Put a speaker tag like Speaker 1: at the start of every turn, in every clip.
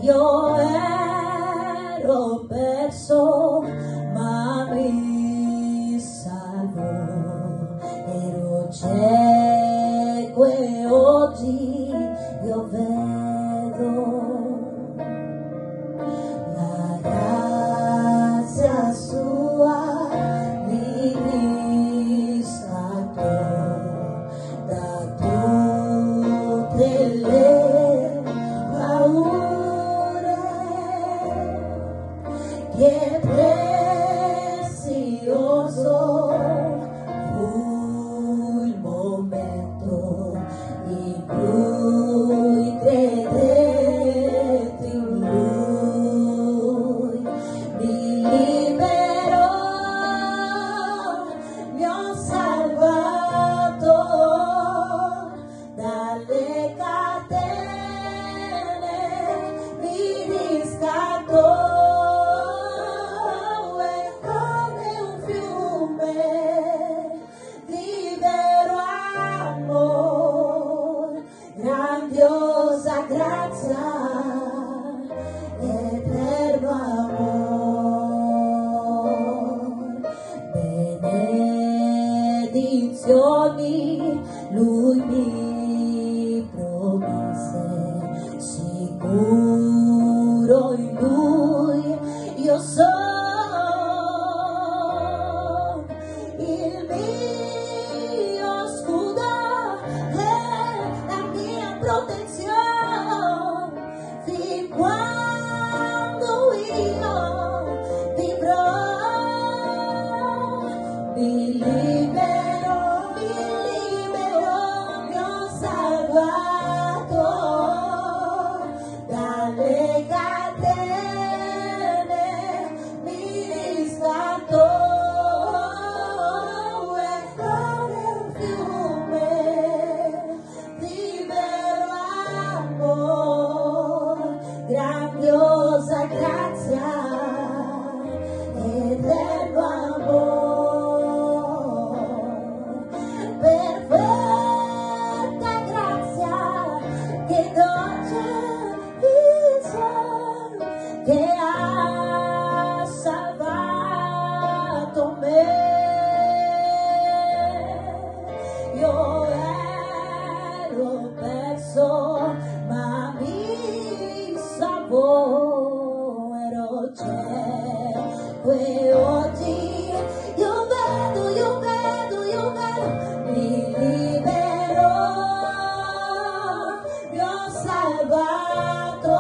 Speaker 1: io ero perso, ma mi salvò. Ero cieco e oggi io vedo. La grazia sua mi riscattò da tutte le paure. Che prezioso fu il momento in cui credetti in Lui. Mi liberò, mi ha salvato dalle catene, mi riscattò. Grandiosa grazia, eterno amor, benedizioni Lui mi promise, sicuro in Lui io sono, il mio scudo protezione, fin quando io vivrò. Mi libero, mi ho salvato dalle catene, mi riscattò. E come un fiume grandiosa grazia, eterno amor, perfetta grazia che dolce vita, che ha salvato me. Io ero perso, ma mi salvò, ero cieco e oggi io vedo, mi libero, mi ho salvato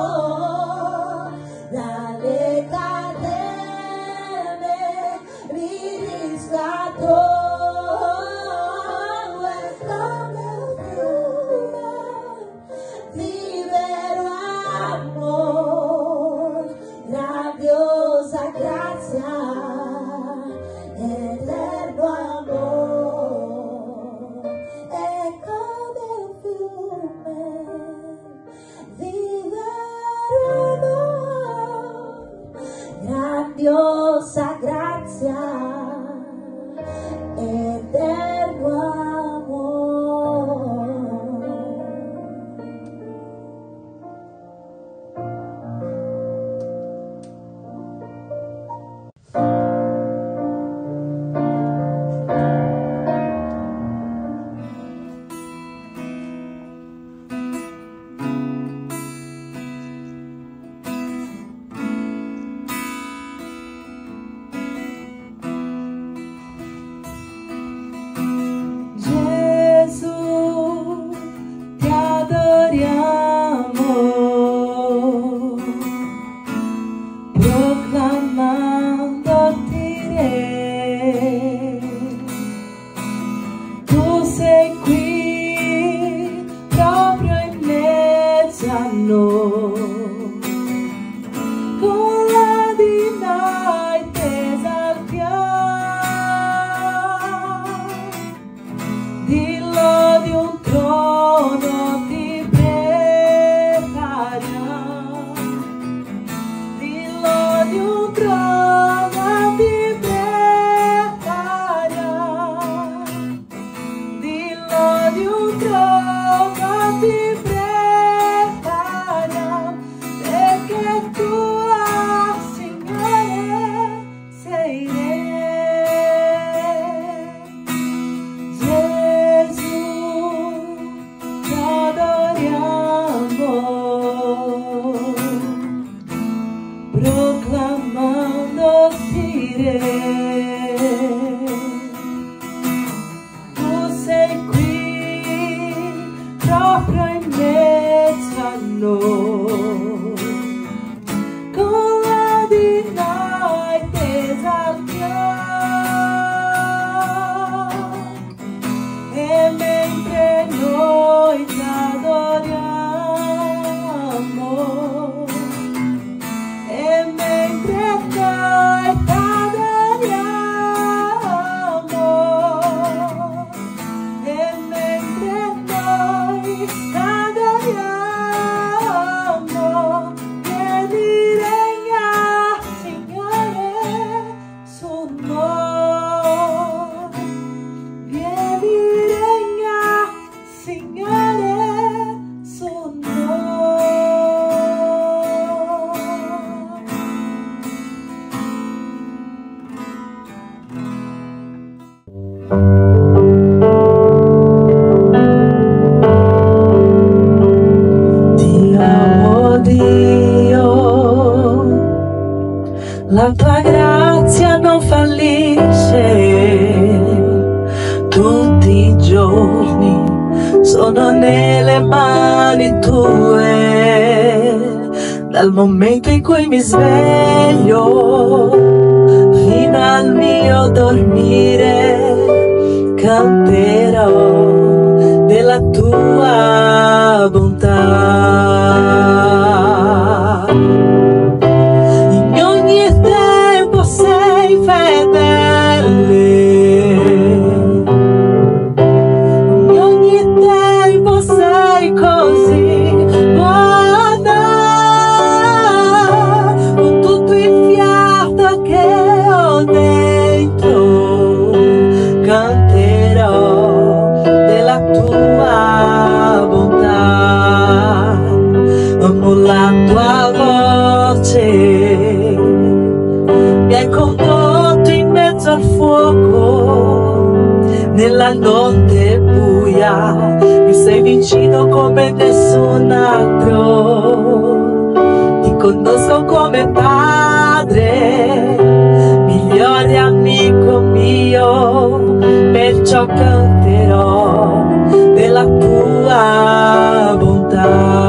Speaker 1: dalle catene, mi riscattò. Grandiosa grazia, eterno amor, è come un fiume di vero amor. Grandiosa grazia, eterno amor. noi, con la di noi t'esaltiamo, e mentre noi ti adoriamo, e mentre noi ti adoriamo, e mentre noi ti adoriamo, vieni regna, Signore, su noi, vieni regna, Signore, su noi. Ti amo, Dio, la tua grazia non fallisce, tutti i giorni sono nelle mani tue, dal momento in cui mi sveglio fino al mio dormire, canterò della tua bontà. In ogni tempo sei fedele, in ogni tempo sei così buona, con tutto il fiato che ho dentro, canterò della tua bontà. Amo la tua voce, mi hai condotto in mezzo al fuoco, nella notte buia, mi sei vicino come nessun altro. Ti conosco come padre, migliore amico mio, perciò canterò della tua bontà.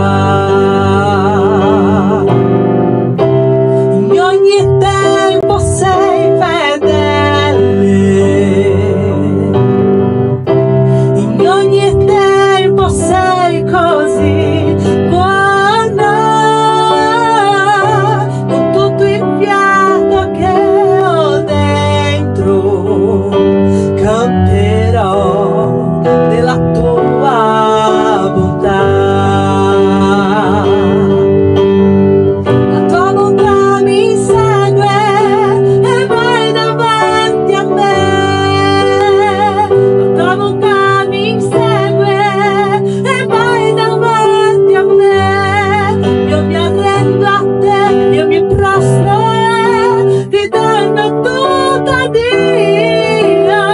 Speaker 1: In ogni tempo sei fedele, in ogni tempo sei così buona, con tutto il fiato che ho dentro, canterò della tua bontà. La tua bontà mi segue e vai davanti a me, la tua bontà mi segue e vai davanti a me. Io mi arrendo a te, io mi prostro e ti dono tutta Dio.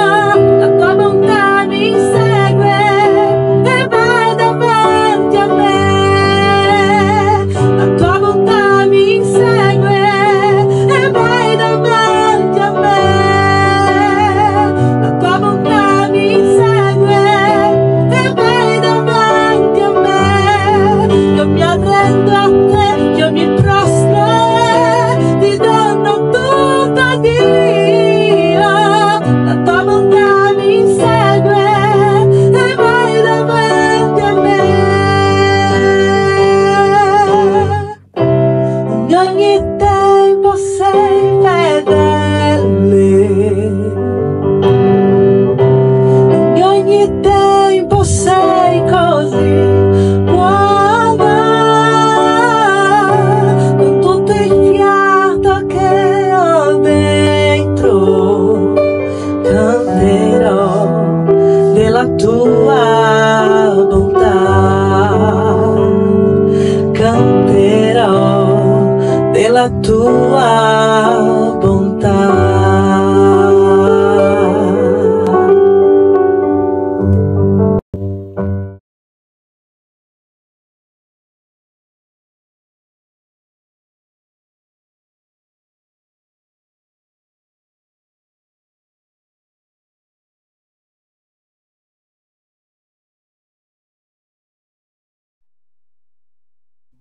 Speaker 1: La tua bontà mi segue e vai davanti a me, la tua bontà mi segue e vai davanti a me, la tua bontà mi segue e vai davanti a me. Io mi arrendo a te, io mi prostro e ti dono tutta Dio. La tua bontà mi segue e vai davanti a me. In ogni tempo sei fedele, in ogni tempo sei così buona, con tutto il fiato che ho dentro, canterò della tua bontà, canterò della tua bontà.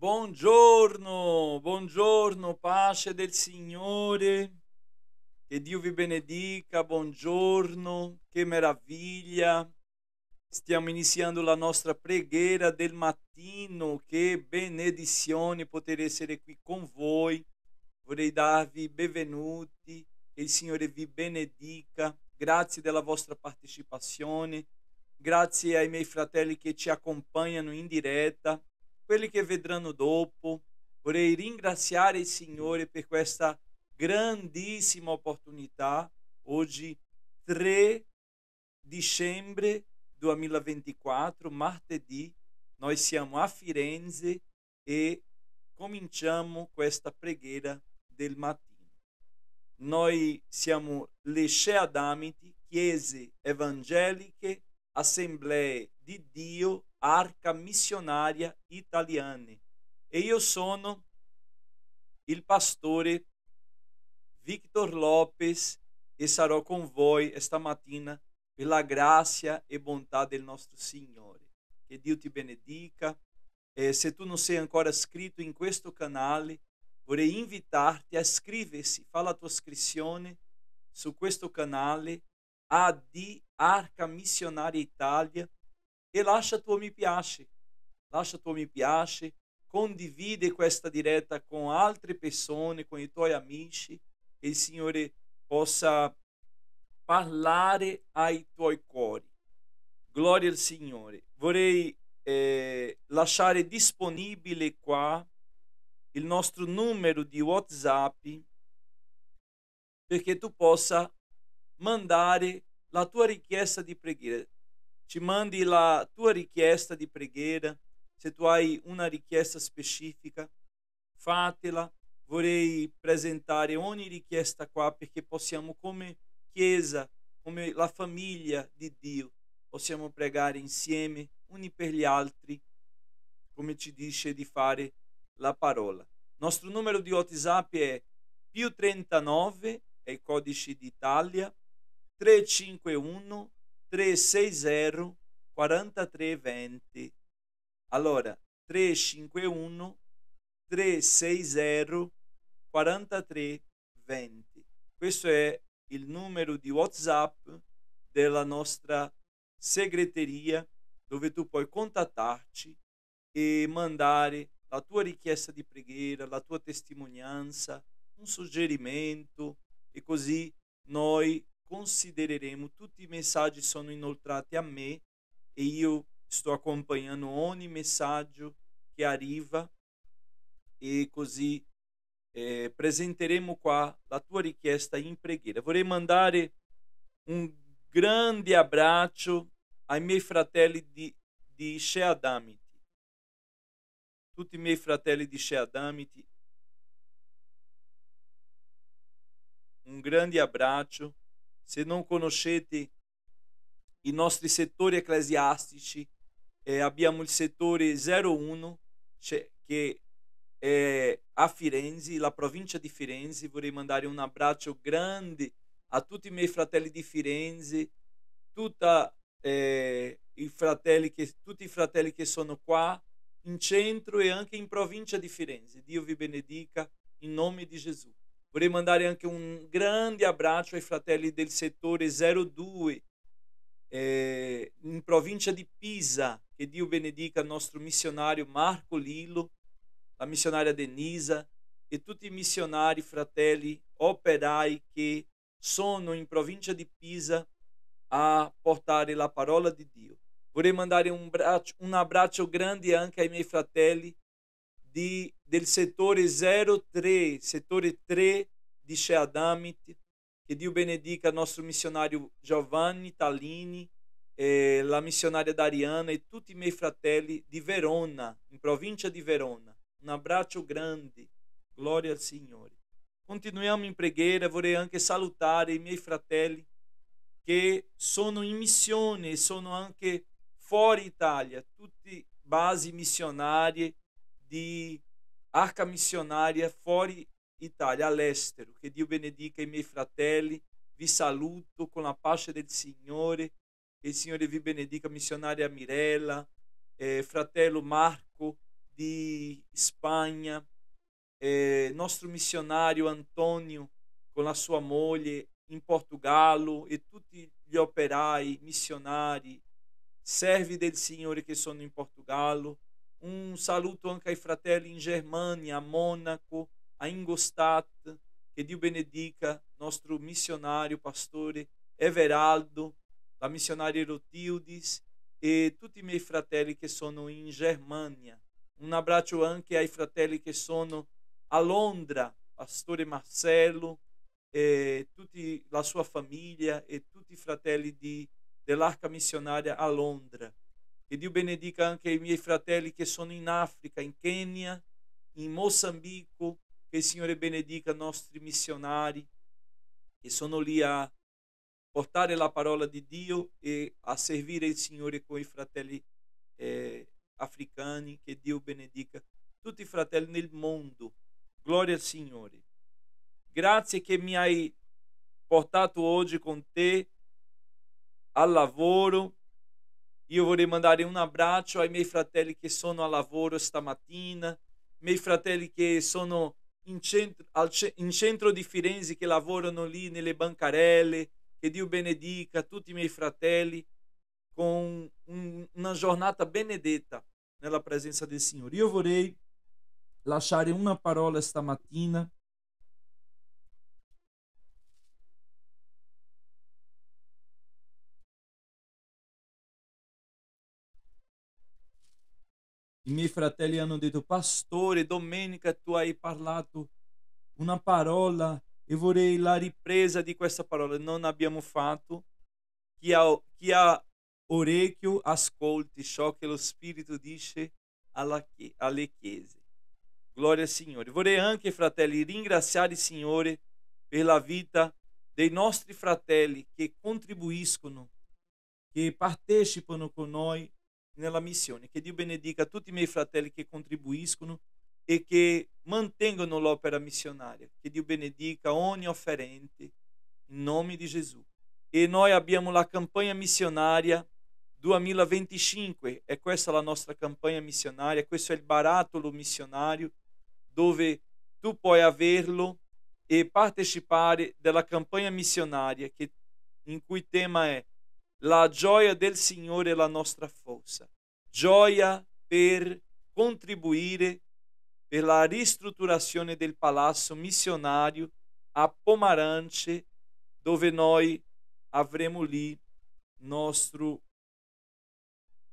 Speaker 2: Buongiorno, buongiorno, pace del Signore, che Dio vi benedica, buongiorno, che meraviglia. Stiamo iniziando la nostra preghiera del mattino, che benedizione poter essere qui con voi. Vorrei darvi benvenuti, che il Signore vi benedica, grazie della vostra partecipazione, grazie ai miei fratelli che ci accompagnano in diretta, quelli che vedranno dopo. Vorrei ringraziare il Signore per questa grandissima opportunità. Oggi 3 dicembre 2024, martedì, noi siamo a Firenze e cominciamo questa preghiera del mattino. Noi siamo le Sheadamiti, Chiese Evangeliche, Assemblee di Dio, Arca Missionaria Italiane, e io sono il pastore Victor Lopes e sarò con voi stamattina per la grazia e bontà del nostro Signore. Che Dio ti benedica. Se tu non sei ancora iscritto in questo canale, vorrei invitarti a iscriversi, fa la tua iscrizione su questo canale AD Arca Missionaria Italia e lascia tuo mi piace, condivide questa diretta con altre persone, con i tuoi amici, che il Signore possa parlare ai tuoi cuori. Gloria al Signore. Vorrei lasciare disponibile qua il nostro numero di WhatsApp perché tu possa mandare la tua richiesta di preghiera. Ci mandi la tua richiesta di preghiera. Se tu hai una richiesta specifica, fatela. Vorrei presentare ogni richiesta qua perché possiamo, come Chiesa, come la famiglia di Dio, possiamo pregare insieme, uni per gli altri, come ci dice di fare la parola. Nostro numero di WhatsApp è più 39, è il codice d'Italia, 351 360 4320. Allora, 351 360 4320. Questo è il numero di WhatsApp della nostra segreteria, dove tu puoi contattarci e mandare la tua richiesta di preghiera, la tua testimonianza, un suggerimento, e così noi considereremo. Tutti i messaggi sono inoltrati a me e io sto accompagnando ogni messaggio che arriva, e così presenteremo qua la tua richiesta in preghiera. Vorrei mandare un grande abbraccio ai miei fratelli di Sheadamiti, tutti i miei fratelli di Sheadamiti, un grande abbraccio. Se non conoscete i nostri settori ecclesiastici, abbiamo il settore 01 che è a Firenze, la provincia di Firenze. Vorrei mandare un abbraccio grande a tutti i miei fratelli di Firenze, tutti i fratelli che sono qua in centro e anche in provincia di Firenze. Dio vi benedica in nome di Gesù. Vorrei mandare anche un grande abbraccio ai fratelli del settore 02 in provincia di Pisa. Che Dio benedica il nostro missionario Marco Lillo, la missionaria Denisa e tutti i missionari, fratelli, operai che sono in provincia di Pisa a portare la parola di Dio. Vorrei mandare un abbraccio grande anche ai miei fratelli del settore 03, settore 3 di Sheadamit. Che Dio benedica il nostro missionario Giovanni Talini, la missionaria Dariana e tutti i miei fratelli di Verona, in provincia di Verona. Un abbraccio grande, gloria al Signore. Continuiamo in preghiera. Vorrei anche salutare i miei fratelli che sono in missione, sono anche fuori Italia, tutti basi missionarie di Arca Missionaria fuori Italia, all'estero. Che Dio benedica i miei fratelli. Vi saluto con la pace del Signore. Che il Signore vi benedica, missionaria Mirella, fratello Marco, di Spagna, nostro missionario Antonio con la sua moglie in Portogallo e tutti gli operai, missionari, servi del Signore che sono in Portogallo. Un saluto anche ai fratelli in Germania, a Monaco, a Ingolstadt. Che Dio benedica nostro missionario, pastore Everaldo, la missionaria Rotildis e tutti i miei fratelli che sono in Germania. Un abbraccio anche ai fratelli che sono a Londra, pastore Marcello, e tutti la sua famiglia e tutti i fratelli dell'Arca Missionaria a Londra. Che Dio benedica anche i miei fratelli che sono in Africa, in Kenya, in Mozambico. Che il Signore benedica i nostri missionari che sono lì a portare la parola di Dio e a servire il Signore con i fratelli africani. Che Dio benedica tutti i fratelli nel mondo. Gloria al Signore. Grazie che mi hai portato oggi con te al lavoro. Io vorrei mandare un abbraccio ai miei fratelli che sono al lavoro stamattina, miei fratelli che sono in centro di Firenze, che lavorano lì nelle bancarelle. Che Dio benedica tutti i miei fratelli con una giornata benedetta nella presenza del Signore. Io vorrei lasciare una parola stamattina i miei fratelli hanno detto: pastore, domenica tu hai parlato una parola e vorrei la ripresa di questa parola. Non abbiamo fatto. Chi ha orecchio ascolti ciò che lo Spirito dice alle chiese. Gloria al Signore. Vorrei anche, fratelli, ringraziare il Signore per la vita dei nostri fratelli che contribuiscono, che partecipano con noi nella missione. Che Dio benedica tutti i miei fratelli che contribuiscono e che mantengono l'opera missionaria. Che Dio benedica ogni offerente in nome di Gesù. E noi abbiamo la campagna missionaria 2025, è questa la nostra campagna missionaria, questo è il barattolo missionario dove tu puoi averlo e partecipare della campagna missionaria in cui il tema è la gioia del Signore è la nostra forza, gioia per contribuire per la ristrutturazione del palazzo missionario a Pomarance, dove noi avremo lì nostro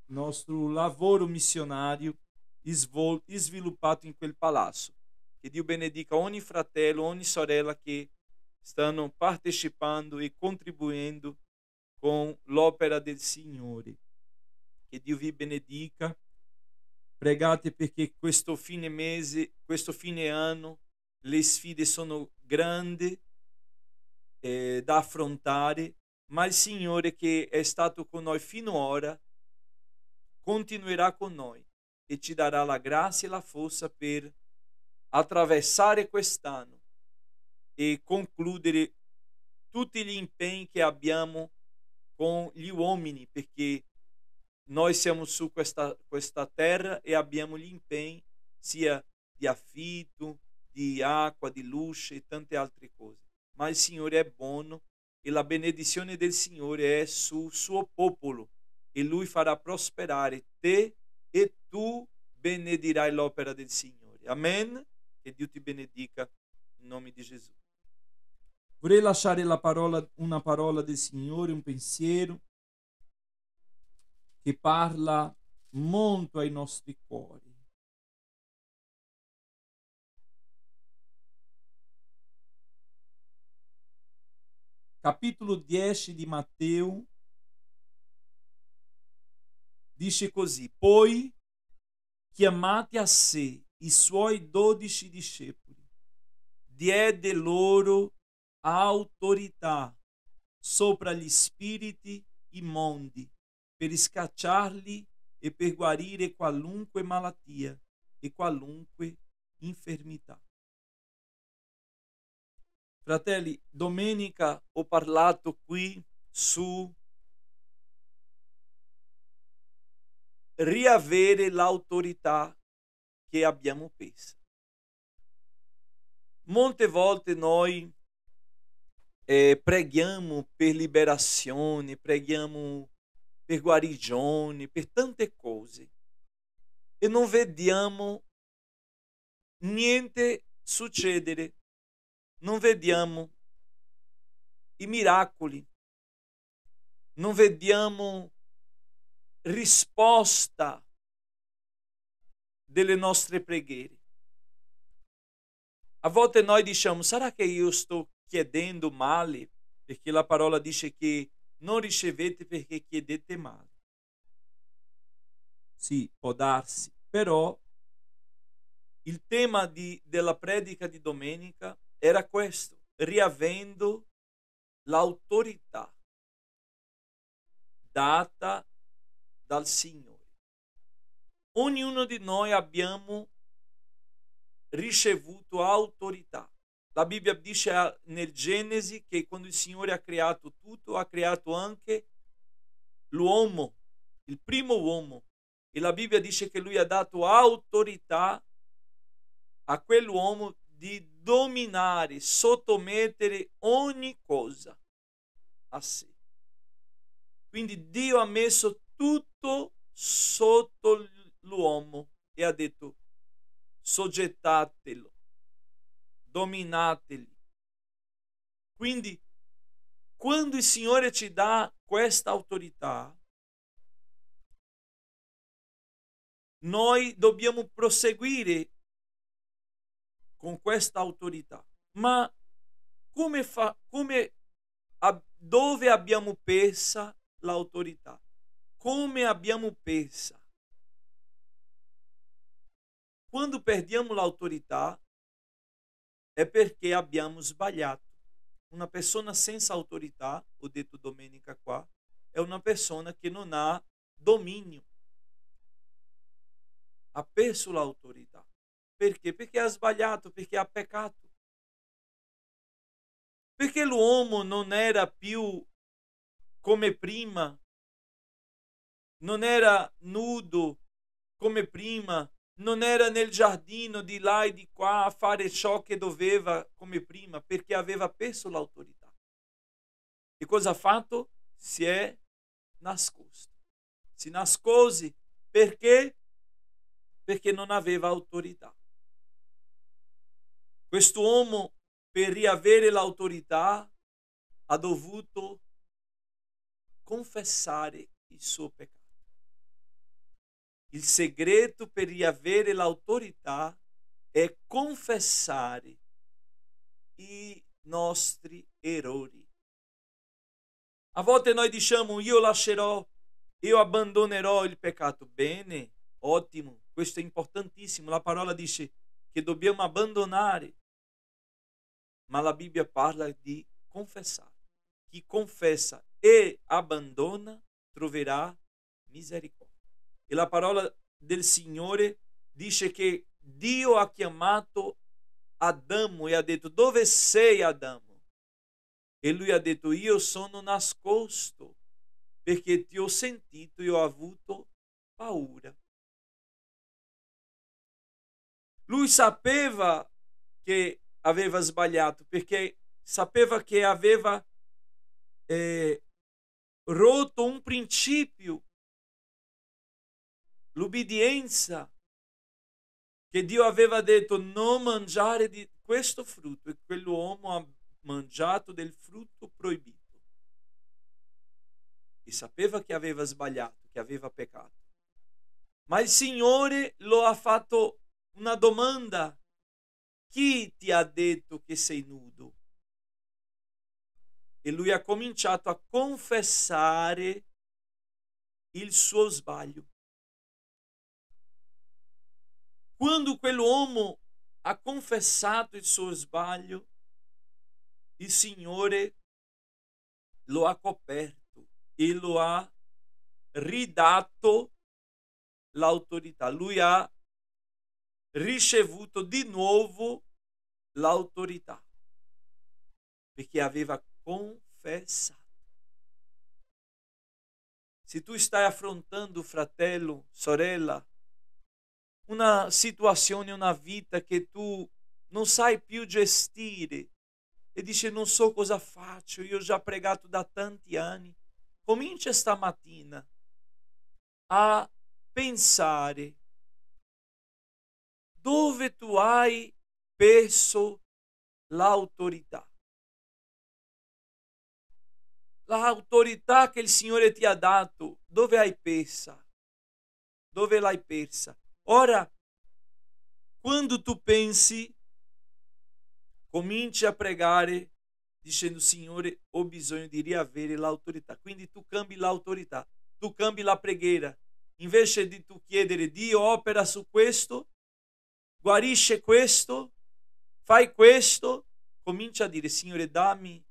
Speaker 2: lavoro missionario sviluppato in quel palazzo. Che Dio benedica ogni fratello, ogni sorella che stanno partecipando e contribuendo con l'opera del Signore. Che Dio vi benedica. Pregate perché questo fine mese, questo fine anno, le sfide sono grandi da affrontare, ma il Signore che è stato con noi finora continuerà con noi e ci darà la grazia e la forza per attraversare quest'anno e concludere tutti gli impegni che abbiamo con gli uomini, perché noi siamo su questa terra e abbiamo gli impegni sia di affitto, di acqua, di luce e tante altre cose. Ma il Signore è buono e la benedizione del Signore è sul suo popolo e Lui farà prosperare te e tu benedirai l'opera del Signore. Amen. Che Dio ti benedica in nome di Gesù. Vorrei lasciare una parola del Signore, un pensiero che parla molto ai nostri cuori. Capitolo 10 di Matteo dice così: poi, chiamati a sé i suoi 12 discepoli, diede loro autorità sopra gli spiriti immondi per scacciarli e per guarire qualunque malattia e qualunque infermità. Fratelli, domenica ho parlato qui su riavere l'autorità che abbiamo perso. Molte volte noi preghiamo per liberazione, preghiamo per guarigione, per tante cose e non vediamo niente succedere, non vediamo i miracoli, non vediamo risposta delle nostre preghiere. A volte noi diciamo, sarà che io sto chiedendo male? Perché la parola dice che non ricevete perché chiedete male. Sì, può darsi, però il tema della predica di domenica era questo, riavendo l'autorità data dal Signore. Ognuno di noi abbiamo ricevuto autorità. La Bibbia dice nel Genesi che quando il Signore ha creato tutto, ha creato anche l'uomo, il primo uomo. E la Bibbia dice che lui ha dato autorità a quell'uomo di dominare, sottomettere ogni cosa a sé. Quindi Dio ha messo tutto sotto l'uomo e ha detto soggettatelo, dominateli. Quindi quando il Signore ci dà questa autorità, noi dobbiamo proseguire con questa autorità. Ma dove abbiamo persa l'autorità? Come abbiamo persa? Quando perdiamo l'autorità è perché abbiamo sbagliato. Una persona senza autorità, ho detto domenica qua, è una persona che non ha dominio. Ha perso l'autorità. Perché? Perché ha sbagliato, perché ha peccato. Perché l'uomo non era più come prima, non era nudo come prima, non era nel giardino di là e di qua a fare ciò che doveva come prima, perché aveva perso l'autorità. E cosa ha fatto? Si è nascosto. Si nascose perché? Perché non aveva autorità. Quest'uomo, per riavere l'autorità, ha dovuto confessare il suo peccato. Il segreto per riavere l'autorità è confessare i nostri errori. A volte noi diciamo io lascerò, io abbandonerò il peccato. Bene, ottimo, questo è importantissimo. La parola dice che dobbiamo abbandonare, ma la Bibbia parla di confessare. Chi confessa e abbandona troverà misericordia. E la parola del Signore dice che Dio ha chiamato Adamo e ha detto dove sei Adamo? E lui ha detto io sono nascosto perché ti ho sentito e ho avuto paura. Lui sapeva che aveva sbagliato perché sapeva che aveva rotto un principio, l'ubbidienza, che Dio aveva detto non mangiare di questo frutto, e quell'uomo ha mangiato del frutto proibito e sapeva che aveva sbagliato, che aveva peccato. Ma il Signore lo ha fatto una domanda: chi ti ha detto che sei nudo? E lui ha cominciato a confessare il suo sbaglio. Quando quell'uomo ha confessato il suo sbaglio, il Signore lo ha coperto e lo ha ridato l'autorità. Lui ha ricevuto di nuovo l'autorità perché aveva confessato. Se tu stai affrontando, fratello, sorella, una situazione, una vita che tu non sai più gestire e dici non so cosa faccio, io ho già pregato da tanti anni, comincia stamattina a pensare dove tu hai perso l'autorità. L'autorità che il Signore ti ha dato, dove hai persa? Dove l'hai persa? Ora, quando tu pensi, cominci a pregare dicendo Signore, ho bisogno di riavere l'autorità. Quindi tu cambi l'autorità, tu cambi la preghiera. Invece di tu chiedere Dio opera su questo, guarisce questo, fai questo, comincia a dire Signore dammi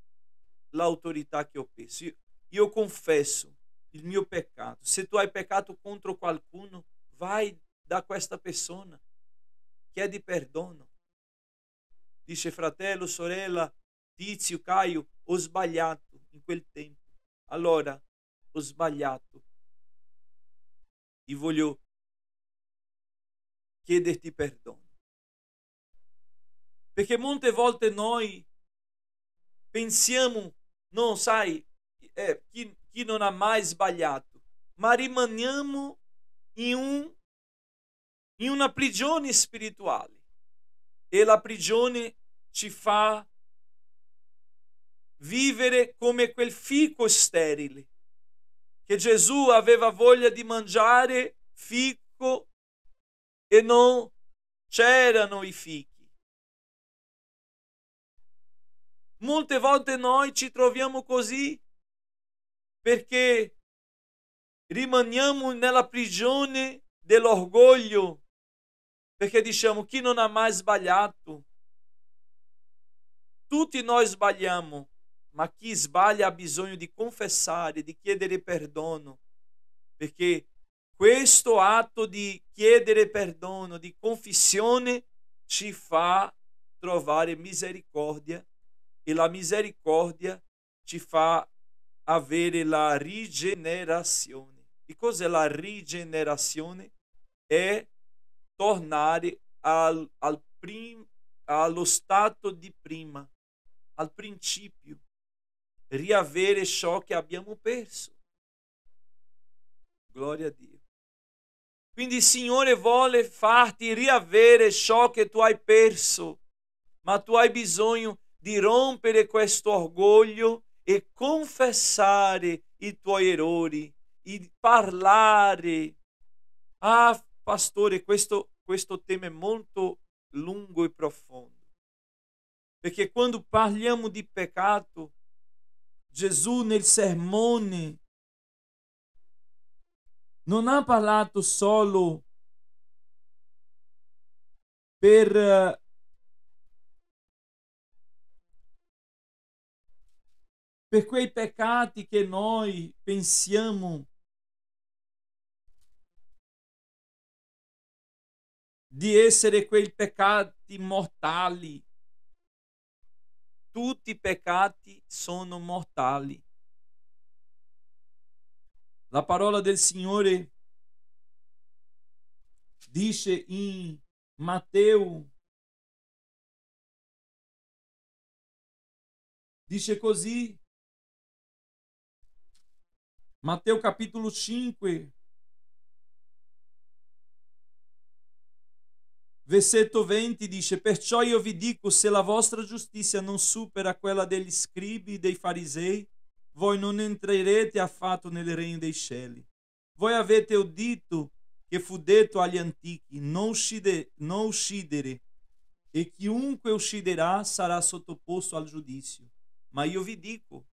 Speaker 2: l'autorità che ho perso. Io confesso il mio peccato. Se tu hai peccato contro qualcuno, vai da questa persona, chiedi perdono. Dice fratello, sorella, Tizio, Caio, ho sbagliato in quel tempo. Allora, ho sbagliato. Ti voglio chiederti perdono. Perché molte volte noi pensiamo, non sai, chi non ha mai sbagliato, ma rimaniamo in una prigione spirituale e la prigione ci fa vivere come quel fico sterile, che Gesù aveva voglia di mangiare fico e non c'erano i fichi. Molte volte noi ci troviamo così perché rimaniamo nella prigione dell'orgoglio, perché diciamo chi non ha mai sbagliato? Tutti noi sbagliamo, ma chi sbaglia ha bisogno di confessare, di chiedere perdono, perché questo atto di chiedere perdono, di confessione, ci fa trovare misericordia e la misericordia ci fa avere la rigenerazione. E cos'è la rigenerazione? È tornare allo stato di prima, al principio, riavere ciò che abbiamo perso. Gloria a Dio. Quindi il Signore vuole farti riavere ciò che tu hai perso, ma tu hai bisogno di rompere questo orgoglio e confessare i tuoi errori, e parlare. Ah, pastore, questo tema è molto lungo e profondo, perché quando parliamo di peccato, Gesù nel sermone non ha parlato solo per quei peccati che noi pensiamo di essere quei peccati mortali. Tutti i peccati sono mortali. La parola del Signore dice in Matteo, dice così, Matteo capitolo 5, versetto 20 dice: perciò io vi dico, se la vostra giustizia non supera quella degli scribi e dei farisei, voi non entrerete affatto nel regno dei cieli. Voi avete udito che fu detto agli antichi: non uccidere, e chiunque ucciderà sarà sottoposto al giudizio. Ma io vi dico,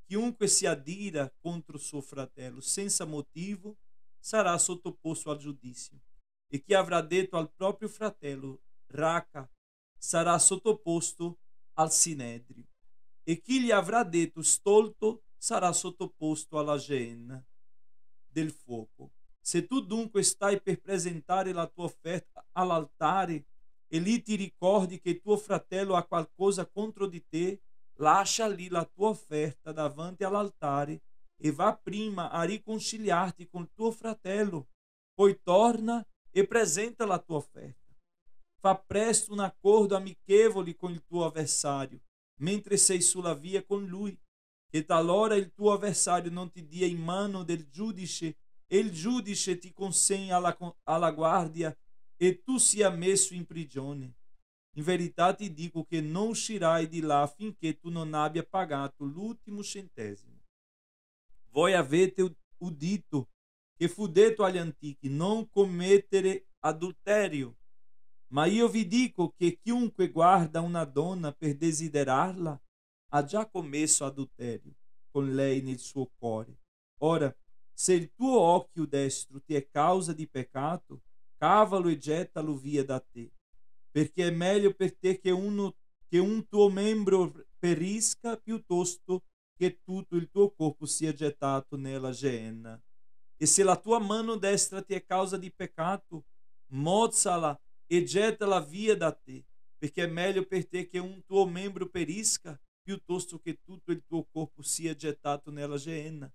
Speaker 2: chiunque si adira contro suo fratello senza motivo sarà sottoposto al giudizio. E chi avrà detto al proprio fratello raca sarà sottoposto al sinedrio, e chi gli avrà detto stolto sarà sottoposto alla genna del fuoco. Se tu dunque stai per presentare la tua offerta all'altare e lì ti ricordi che tuo fratello ha qualcosa contro di te, lascia lì la tua offerta davanti all'altare e va prima a riconciliarti con tuo fratello, poi torna e presenta la tua offerta. Fa presto un accordo amichevole con il tuo avversario, mentre sei sulla via con lui, che talora il tuo avversario non ti dia in mano del giudice e il giudice ti consegna alla guardia e tu sia messo in prigione. In verità ti dico che non uscirai di là finché tu non abbia pagato l'ultimo centesimo. Voi avete udito che fu detto agli antichi: non commettere adulterio. Ma io vi dico che chiunque guarda una donna per desiderarla ha già commesso adulterio con lei nel suo cuore. Ora, se il tuo occhio destro ti è causa di peccato, cavalo e gettalo via da te, perché è meglio per te che un tuo membro perisca piuttosto che tutto il tuo corpo sia gettato nella Gehenna. E se la tua mano destra ti è causa di peccato, mozzala e gettala via da te, perché è meglio per te che un tuo membro perisca piuttosto che tutto il tuo corpo sia gettato nella Gehenna.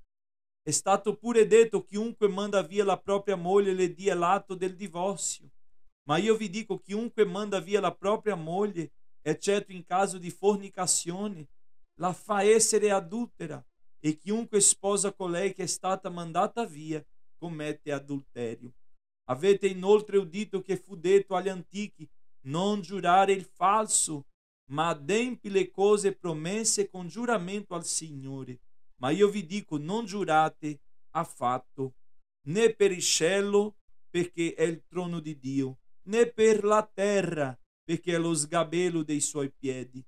Speaker 2: È stato pure detto: chiunque manda via la propria moglie le dia l'atto del divorzio. Ma io vi dico: chiunque manda via la propria moglie, eccetto in caso di fornicazione, la fa essere adultera, e chiunque sposa colei che è stata mandata via commette adulterio. Avete inoltre udito che fu detto agli antichi: non giurare il falso, ma adempi le cose promesse con giuramento al Signore. Ma io vi dico: non giurate affatto, né per il cielo, perché è il trono di Dio, né per la terra, perché è lo sgabello dei suoi piedi,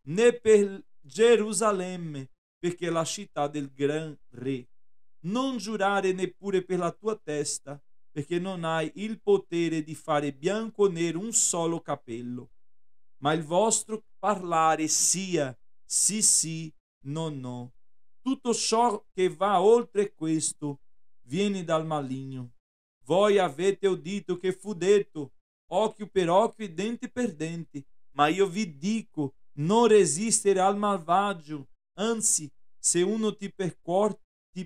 Speaker 2: né per Gerusalemme, perché è la città del gran re. Non giurare neppure per la tua testa, perché non hai il potere di fare bianco o nero un solo capello. Ma il vostro parlare sia sì sì, no no. Tutto ciò che va oltre questo viene dal maligno. Voi avete udito che fu detto: occhio per occhio e dente per dente. Ma io vi dico: non resistere al malvagio, anzi, se uno ti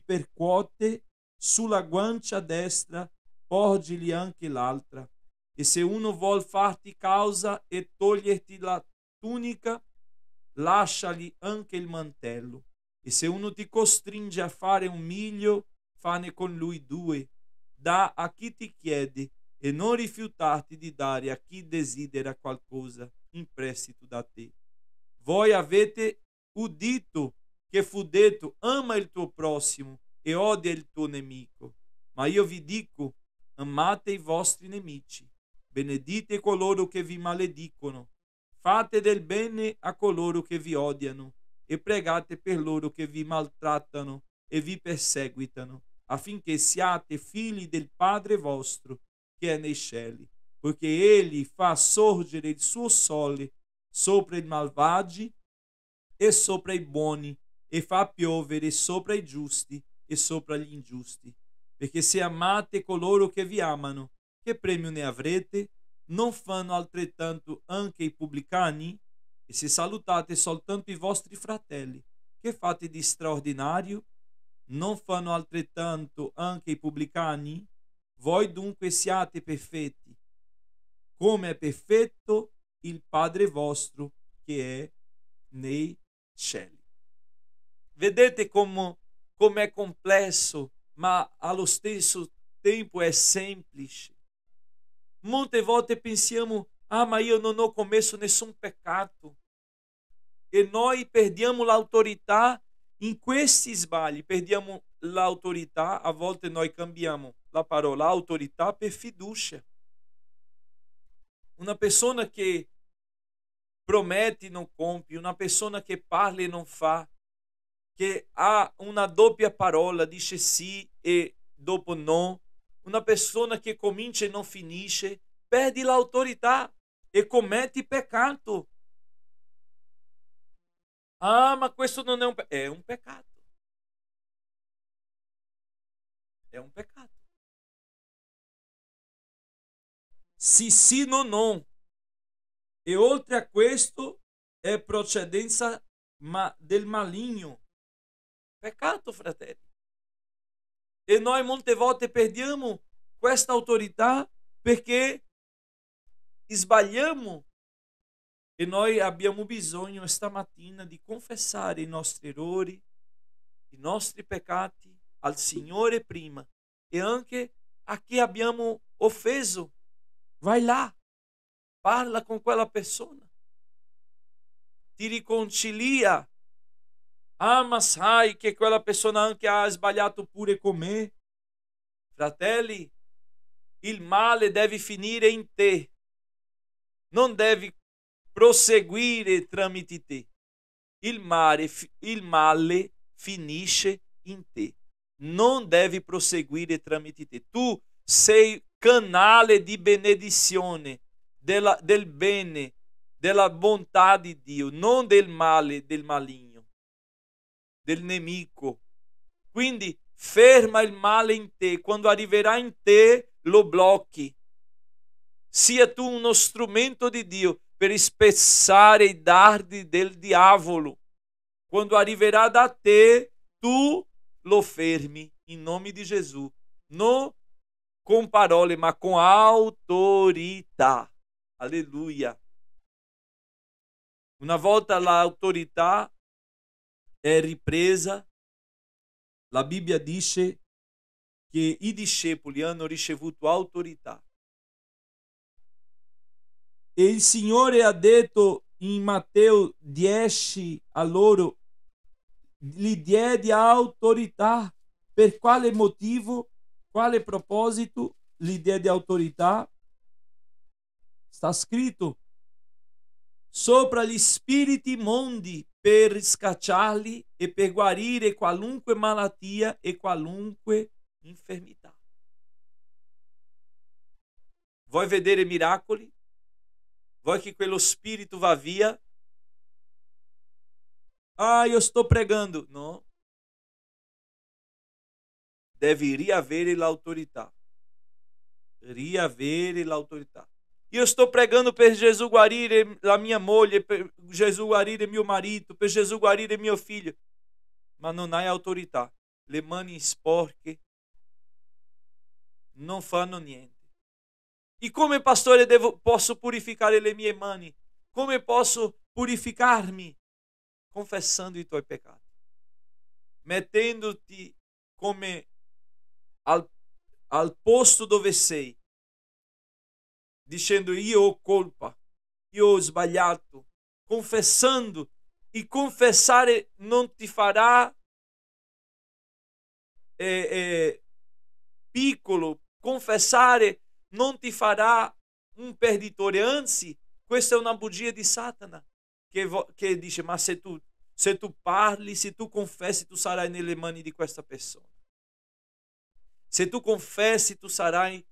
Speaker 2: percuote sulla guancia destra, porgili anche l'altra. E se uno vuol farti causa e toglierti la tunica, lasciali anche il mantello. E se uno ti costringe a fare un miglio, fane con lui due. Dà a chi ti chiede e non rifiutarti di dare a chi desidera qualcosa in prestito da te. Voi avete udito che fu detto: ama il tuo prossimo e odia il tuo nemico. Ma io vi dico: amate i vostri nemici, benedite coloro che vi maledicono, fate del bene a coloro che vi odiano e pregate per loro che vi maltrattano e vi perseguitano, affinché siate figli del Padre vostro che è nei cieli, poiché egli fa sorgere il suo sole sopra i malvagi e sopra i buoni, e fa piovere sopra i giusti e sopra gli ingiusti. Perché se amate coloro che vi amano, che premio ne avrete? Non fanno altrettanto anche i pubblicani? E se salutate soltanto i vostri fratelli, che fate di straordinario? Non fanno altrettanto anche i pubblicani? Voi dunque siate perfetti, come è perfetto il Padre vostro che è nei cieli. Vedete come è complesso, ma allo stesso tempo è semplice. Molte volte pensiamo: ah, ma io non ho commesso nessun peccato. E noi perdiamo l'autorità in questi sbagli. Perdiamo l'autorità, a volte noi cambiamo la parola autorità per fiducia. Una persona che promette e non compie, una persona che parla e non fa, che ha una doppia parola, dice sì e dopo no, una persona che comincia e non finisce, perde l'autorità e commette peccato. Ah, ma questo non è un peccato. È un peccato. È un peccato. Sì, sì, no, no. E oltre a questo è procedenza del maligno. Peccato, fratelli. E noi molte volte perdiamo questa autorità Perché sbagliamo e noi abbiamo bisogno stamattina di confessare i nostri errori, i nostri peccati al Signore prima e anche a chi abbiamo offeso. Vai là, parla con quella persona, ti riconcilia. Ah, ma sai che quella persona anche ha sbagliato pure con me. Fratelli, il male deve finire in te, non devi proseguire tramite te. Il male finisce in te, non devi proseguire tramite te. Tu sei canale di benedizione, del bene, della bontà di Dio, non del male, del maligno, del nemico. Quindi ferma il male in te, quando arriverà in te lo blocchi. Sia tu uno strumento di Dio per spezzare i dardi del diavolo. Quando arriverà da te, tu lo fermi in nome di Gesù, non con parole, ma con autorità. Alleluia. Una volta l'autorità è ripresa, la Bibbia dice che i discepoli hanno ricevuto autorità. E il Signore ha detto in Matteo 10 a loro, gli diede autorità. Per quale motivo, quale proposito gli diede autorità? Sta scritto: sopra gli spiriti mondi, per scacciarli e per guarire qualunque malattia e qualunque infermità. Vuoi vedere miracoli? Vuoi che quello spirito vá via? Ah, io sto pregando. No. Devi riavere l'autorità. Riavere l'autorità. Io sto pregando per Gesù guarire la mia moglie, per Gesù guarire mio marito, per Gesù guarire mio figlio. Ma non hai autorità. Le mani sporche non fanno niente. E come pastore posso purificare le mie mani? Come posso purificarmi? Confessando i tuoi peccati. Mettendoti come al posto dove sei. Dicendo io ho colpa, io ho sbagliato. Confessando. E confessare non ti farà piccolo. Confessare non ti farà un perditore, anzi, questa è una bugia di Satana che dice: ma se tu parli, se tu confessi, tu sarai nelle mani di questa persona. Se tu confessi, tu sarai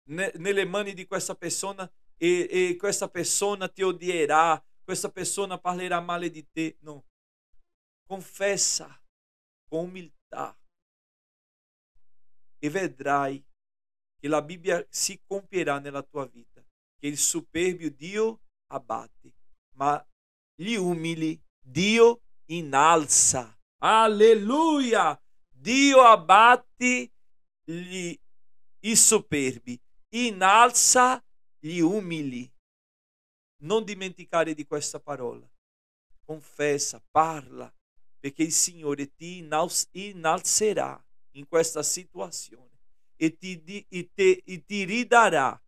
Speaker 2: nelle mani di questa persona e questa persona ti odierà, questa persona parlerà male di te. No. Confessa con umiltà e vedrai che la Bibbia si compierà nella tua vita, che il superbio Dio abbatte, ma gli umili Dio innalza. Alleluia! Dio abbatti i superbi, innalza gli umili. Non dimenticare di questa parola. Confessa, parla, perché il Signore ti innalzerà in questa situazione e ti ridarà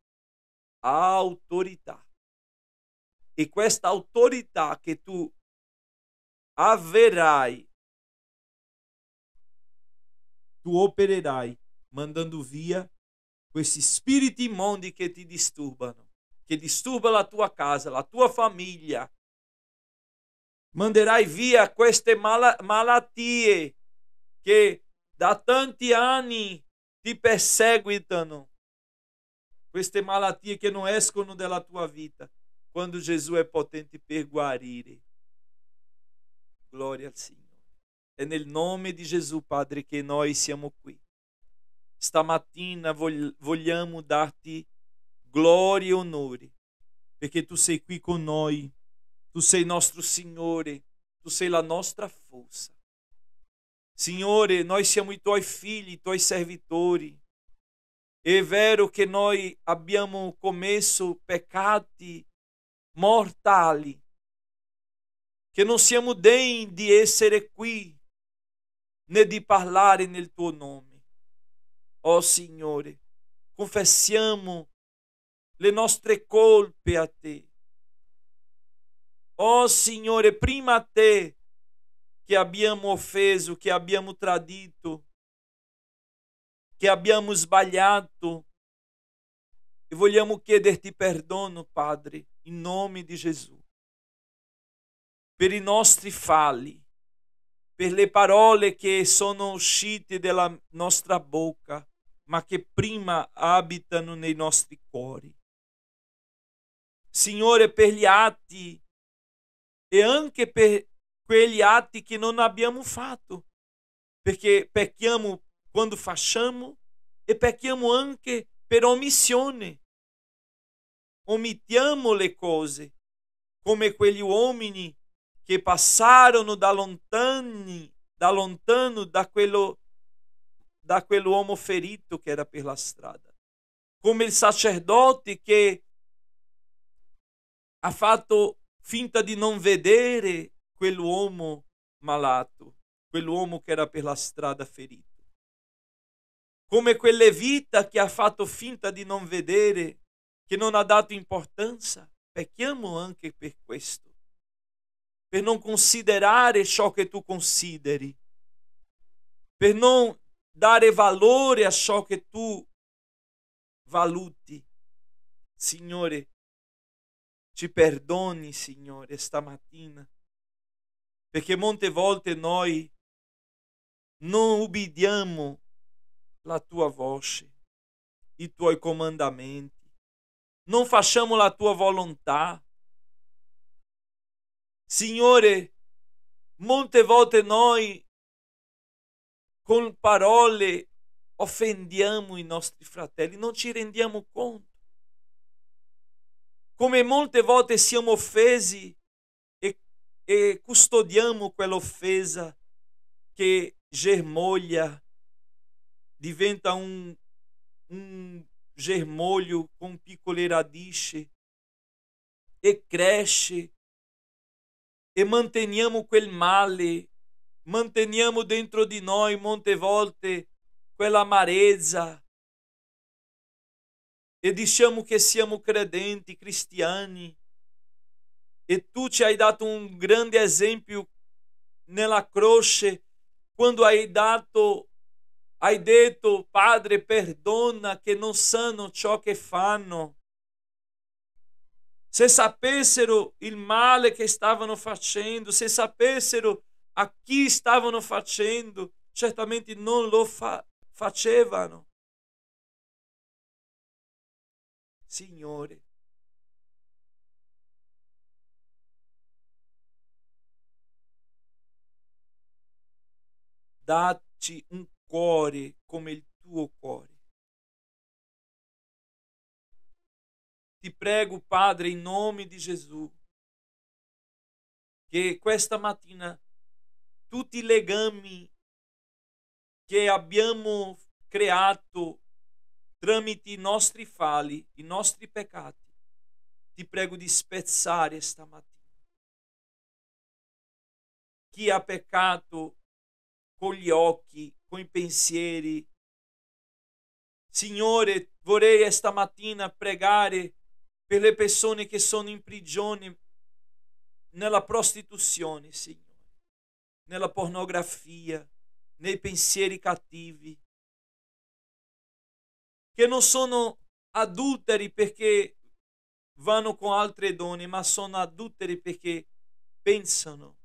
Speaker 2: autorità. E questa autorità che tu avrai, tu opererai mandando via questi spiriti immondi che ti disturbano, che disturbano la tua casa, la tua famiglia. Manderai via queste malattie che da tanti anni ti perseguitano, queste malattie che non escono dalla tua vita, quando Gesù è potente per guarire. Glória al Signore. È nel nome di Gesù, Padre, che noi siamo qui. Stamattina vogliamo darti gloria e onore, perché tu sei qui con noi, tu sei nostro Signore, tu sei la nostra forza. Signore, noi siamo i tuoi figli, i tuoi servitori. È vero che noi abbiamo commesso peccati mortali, che non siamo degni di essere qui né di parlare nel tuo nome. Oh Signore, confessiamo le nostre colpe a te. Oh Signore, prima a te che abbiamo offeso, che abbiamo tradito, che abbiamo sbagliato, e vogliamo chiederti perdono, Padre, in nome di Gesù, per i nostri falli, per le parole che sono uscite dalla nostra bocca, ma che prima abitano nei nostri cuori. Signore, per gli atti e anche per quegli atti che non abbiamo fatto, perché pecchiamo quando facciamo e pecchiamo anche per omissione. Omettiamo le cose, come quegli uomini che passarono da lontano da quell'uomo ferito che era per la strada, come il sacerdote che ha fatto finta di non vedere quell'uomo malato, quell'uomo che era per la strada ferito, come quel levita che ha fatto finta di non vedere, che non ha dato importanza. Pecchiamo anche per questo, per non considerare ciò che tu consideri, per non dare valore a ciò che tu valuti. Signore, ci perdoni, Signore, stamattina, perché molte volte noi non ubbidiamo la tua voce, i tuoi comandamenti, non facciamo la tua volontà. Signore, molte volte noi con parole offendiamo i nostri fratelli, non ci rendiamo conto. Come molte volte siamo offesi e custodiamo quell'offesa che germoglia, diventa un germoglio con piccole radici e cresce, e manteniamo quel male, manteniamo dentro di noi molte volte quell'amarezza e diciamo che siamo credenti, cristiani, e tu ci hai dato un grande esempio nella croce, quando hai detto, Padre, perdona che non sanno ciò che fanno. Se sapessero il male che stavano facendo, se sapessero a chi stavano facendo, certamente non lo facevano. Signore, dacci un cuore come il tuo cuore. Ti prego, Padre, in nome di Gesù, che questa mattina tutti i legami che abbiamo creato tramite i nostri falli, i nostri peccati, ti prego di spezzare stamattina. Chi ha peccato con gli occhi, con i pensieri, Signore, vorrei stamattina pregare per le persone che sono in prigione nella prostituzione, Signore, nella pornografia, nei pensieri cattivi, che non sono adulteri perché vanno con altre donne, ma sono adulteri perché pensano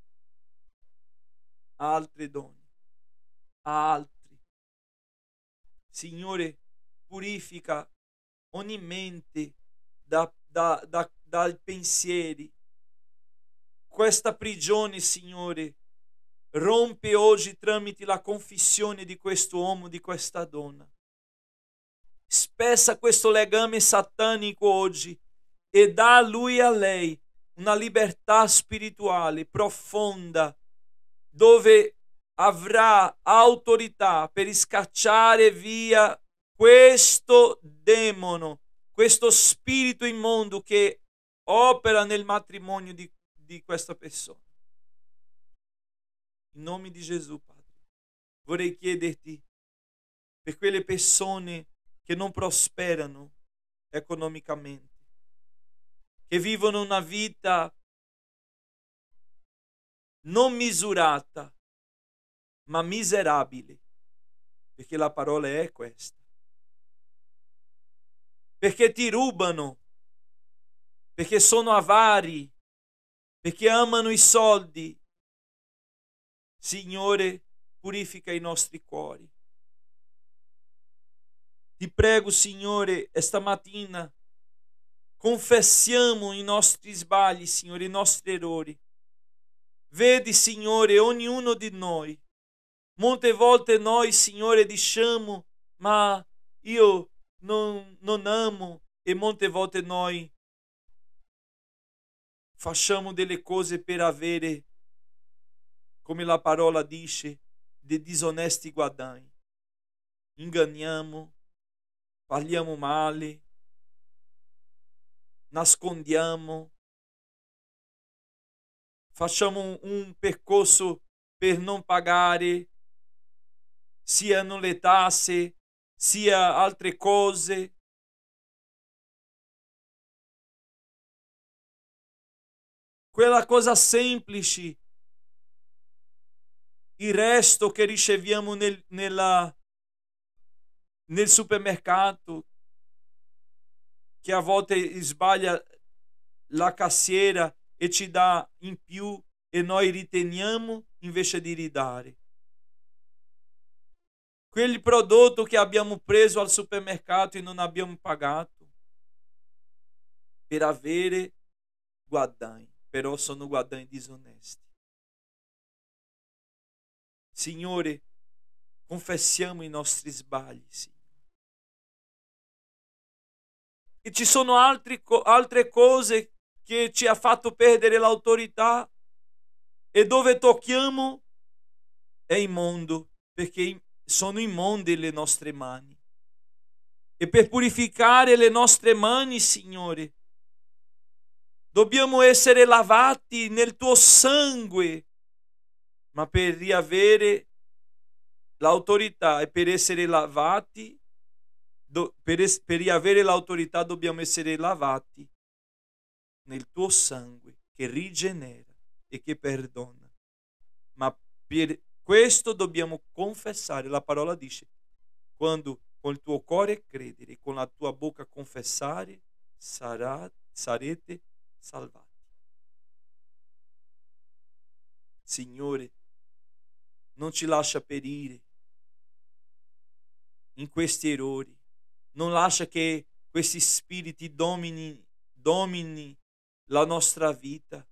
Speaker 2: a altre donne, a altri. Signore, purifica ogni mente dai pensieri. Questa prigione, Signore, rompe oggi tramite la confessione di questo uomo, di questa donna. Spezza questo legame satanico oggi e dà a lui e a lei una libertà spirituale profonda, dove avrà autorità per scacciare via questo demone, questo spirito immondo che opera nel matrimonio di questa persona. In nome di Gesù, Padre, vorrei chiederti per quelle persone che non prosperano economicamente, che vivono una vita non misurata, ma miserabile, perché la parola è questa. Perché ti rubano, perché sono avari, perché amano i soldi. Signore, purifica i nostri cuori. Ti prego, Signore, esta mattina confessiamo i nostri sbagli, Signore, i nostri errori. Vedi, Signore, ognuno di noi. Molte volte noi, Signore, diciamo, ma io non amo, e molte volte noi facciamo delle cose per avere, come la parola dice, dei disonesti guadagni. Inganniamo, parliamo male, nascondiamo, facciamo un percorso per non pagare, siano le tasse, sia altre cose. Quella cosa semplice, il resto che riceviamo nel supermercato, che a volte sbaglia la cassiera e ci dà in più e noi riteniamo invece di ridare. Quel prodotto che abbiamo preso al supermercato e non abbiamo pagato per avere guadagni, però sono guadagni disonesti. Signore, confessiamo i nostri sbagli, Signore. E ci sono altre cose che ci ha fatto perdere l'autorità, e dove tocchiamo è immondo, perché sono immonde le nostre mani. E per purificare le nostre mani, Signore, dobbiamo essere lavati nel tuo sangue, ma per riavere l'autorità e per essere lavati, per riavere l'autorità dobbiamo essere lavati nel tuo sangue che rigenera e che perdona. Ma per questo dobbiamo confessare. La parola dice: quando con il tuo cuore credere, con la tua bocca confessare, sarete salvati. Signore, non ci lascia perire in questi errori, non lascia che questi spiriti domini la nostra vita,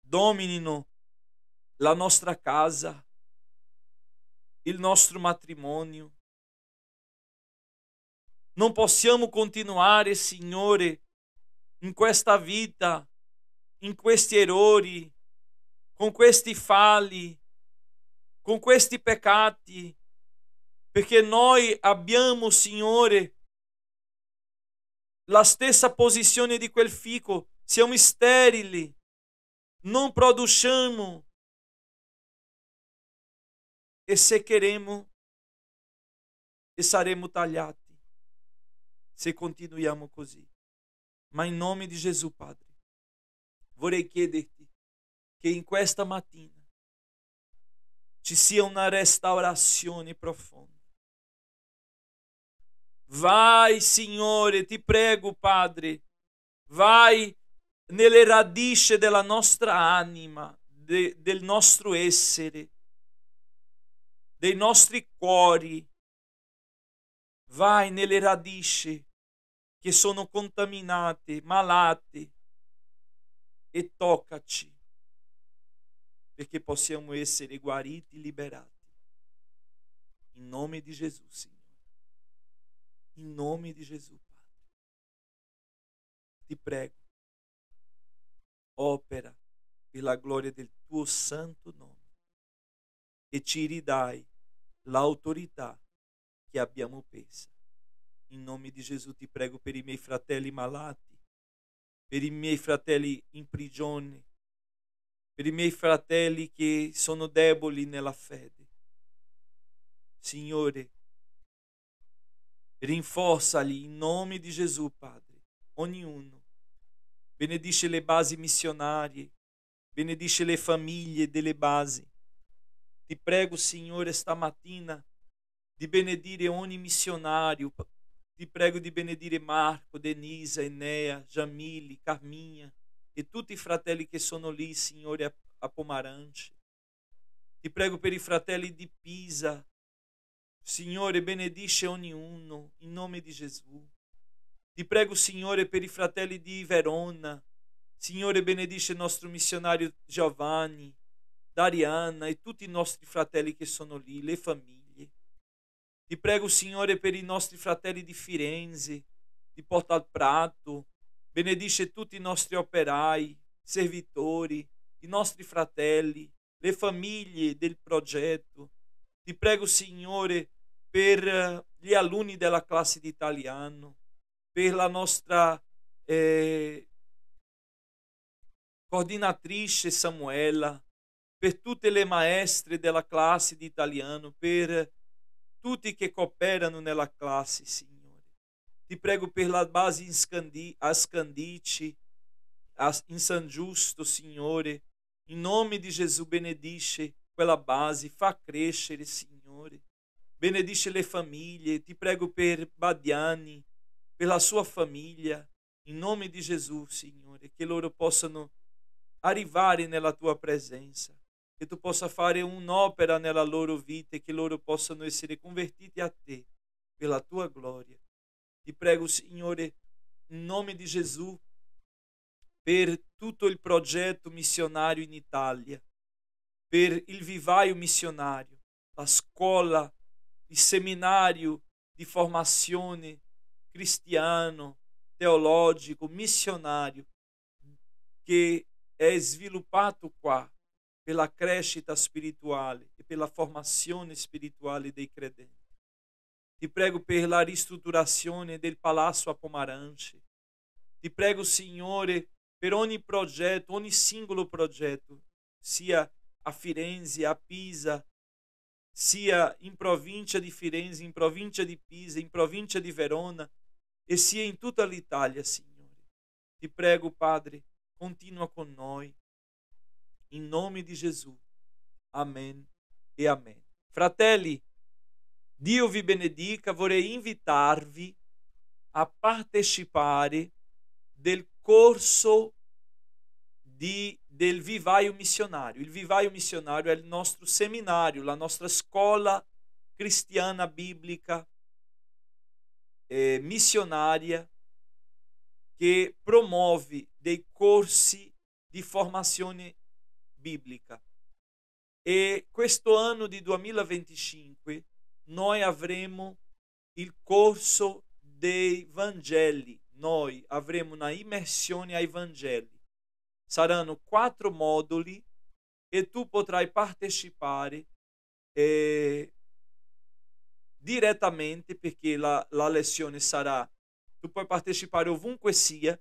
Speaker 2: dominino la nostra casa, il nostro matrimonio. Non possiamo continuare, Signore, in questa vita, in questi errori, con questi falli, con questi peccati, perché noi abbiamo, Signore, la stessa posizione di quel fico, siamo sterili, non produciamo, e seccheremo e saremo tagliati se continuiamo così. Ma in nome di Gesù, Padre, vorrei chiederti che in questa mattina ci sia una restaurazione profonda. Vai, Signore, ti prego, Padre, vai nelle radici della nostra anima, del nostro essere, dei nostri cuori. Vai nelle radici che sono contaminate, malate, e toccaci, perché possiamo essere guariti, liberati. In nome di Gesù, Signore. In nome di Gesù, Padre. Ti prego, opera per la gloria del tuo santo nome e ci ridai l'autorità che abbiamo preso. In nome di Gesù ti prego per i miei fratelli malati, per i miei fratelli in prigione, per i miei fratelli che sono deboli nella fede. Signore, rinforzali in nome di Gesù, Padre, ognuno. Benedice le basi missionarie, benedice le famiglie delle basi. Ti prego, Signore, stamattina di benedire ogni missionario. Ti prego di benedire Marco, Denisa, Enea, Jamile, Carminha e tutti i fratelli che sono lì, Signore, a Pomarante. Ti prego per i fratelli di Pisa. Signore, benedice ognuno in nome di Gesù. Ti prego, Signore, per i fratelli di Verona. Signore, benedice il nostro missionario Giovanni, Dariana e tutti i nostri fratelli che sono lì, le famiglie. Ti prego, Signore, per i nostri fratelli di Firenze, di Portalprato. Benedice tutti i nostri operai, servitori, i nostri fratelli, le famiglie del progetto. Ti prego, Signore, per gli alunni della classe di italiano, per la nostra coordinatrice Samuela, per tutte le maestre della classe di italiano, per tutti che cooperano nella classe, Signore. Ti prego per la base a Scandici, in San Giusto, Signore. In nome di Gesù benedice quella base, fa crescere, Signore. Benedice le famiglie. Ti prego per Badiani, per la sua famiglia. In nome di Gesù, Signore, che loro possano arrivare nella tua presenza, che tu possa fare un'opera nella loro vita e che loro possano essere convertiti a te per la tua gloria. Ti prego, Signore, in nome di Gesù, per tutto il progetto missionario in Italia, per il vivaio missionario, la scuola, il seminario di formazione cristiano, teologico, missionario, che è sviluppato qua per la crescita spirituale e per la formazione spirituale dei credenti. Ti prego per la ristrutturazione del Palazzo a Pomarante. Ti prego, Signore, per ogni progetto, ogni singolo progetto, sia a Firenze, a Pisa, sia in provincia di Firenze, in provincia di Pisa, in provincia di Verona e sia in tutta l'Italia, Signore. Ti prego, Padre, continua con noi. In nome di Gesù. Amen e amen. Fratelli, Dio vi benedica. Vorrei invitarvi a partecipare del corso del Vivaio Missionario. Il Vivaio Missionario è il nostro seminario, la nostra scuola cristiana biblica missionaria che promuove dei corsi di formazione biblica. E questo anno di 2025 noi avremo il corso dei Vangeli, noi avremo una immersione ai Vangeli. Saranno 4 moduli e tu potrai partecipare direttamente, perché la lezione sarà, tu puoi partecipare ovunque sia,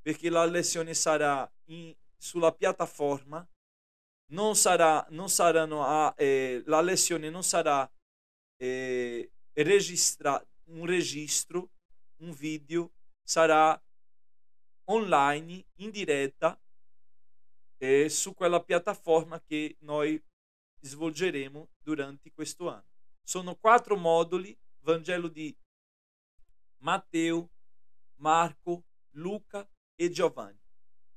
Speaker 2: perché la lezione sarà sulla piattaforma, la lezione non sarà un registro, un video, sarà online, in diretta, su quella piattaforma che noi svolgeremo durante questo anno. Sono 4 moduli: Vangelo di Matteo, Marco, Luca e Giovanni.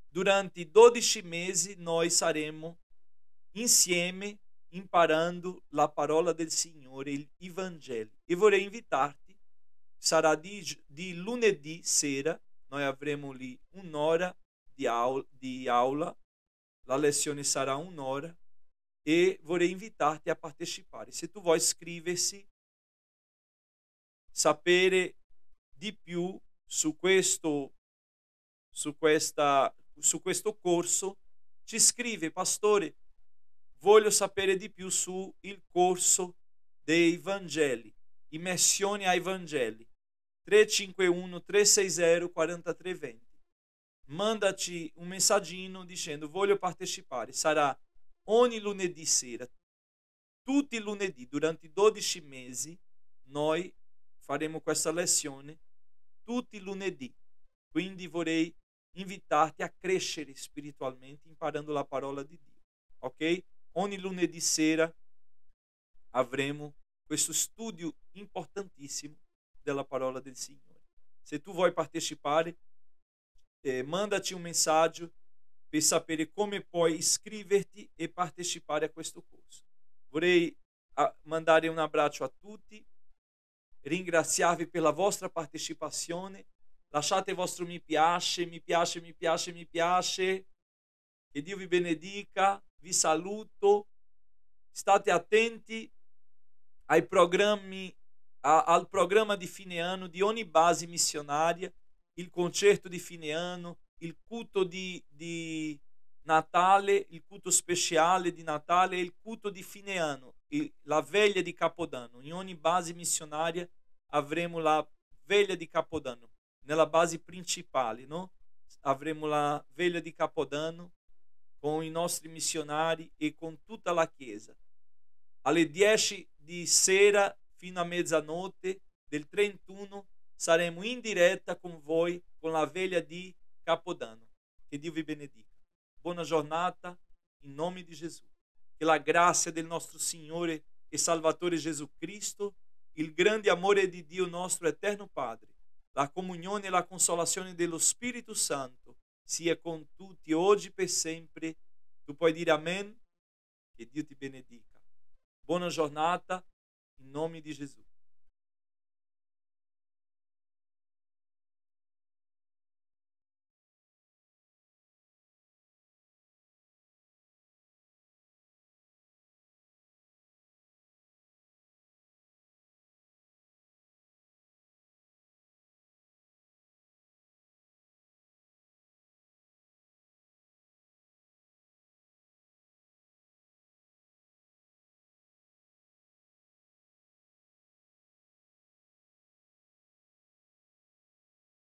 Speaker 2: Durante 12 mesi noi saremo insieme imparando la parola del Signore, i Vangeli. E vorrei invitarti, sarà di lunedì sera, noi avremo lì un'ora di aula, la lezione sarà un'ora e vorrei invitarti a partecipare. Se tu vuoi iscriversi, sapere di più su questo corso, ci scrive: pastore, voglio sapere di più sul corso dei Vangeli. Immersione ai Vangeli. 351-360-4320. Mandaci un messaggino dicendo voglio partecipare. Sarà ogni lunedì sera, tutti i lunedì, durante i 12 mesi, noi faremo questa lezione tutti i lunedì. Quindi vorrei invitarti a crescere spiritualmente imparando la parola di Dio. Ok? Ogni lunedì sera avremo questo studio importantissimo della parola del Signore. Se tu vuoi partecipare, mandaci un messaggio per sapere come puoi iscriverti e partecipare a questo corso. Vorrei mandare un abbraccio a tutti, ringraziarvi per la vostra partecipazione. Lasciate il vostro mi piace, mi piace, mi piace, mi piace. Che Dio vi benedica, vi saluto. State attenti ai programmi, al programma di fine anno di ogni base missionaria, il concerto di fine anno, il culto di Natale, il culto speciale di Natale e il culto di fine anno, la veglia di Capodanno. In ogni base missionaria avremo la veglia di Capodanno. Nella base principale, no? Avremo la veglia di Capodanno con i nostri missionari e con tutta la Chiesa. Alle 10 di sera fino a mezzanotte del 31 saremo in diretta con voi con la veglia di Capodanno. Che Dio vi benedica. Buona giornata in nome di Gesù. Che la grazia del nostro Signore e Salvatore Gesù Cristo, il grande amore di Dio nostro eterno Padre, la comunione e la consolazione dello Spirito Santo sia con tutti oggi per sempre. Tu puoi dire amen? Che Dio ti benedica. Buona giornata in nome di Gesù.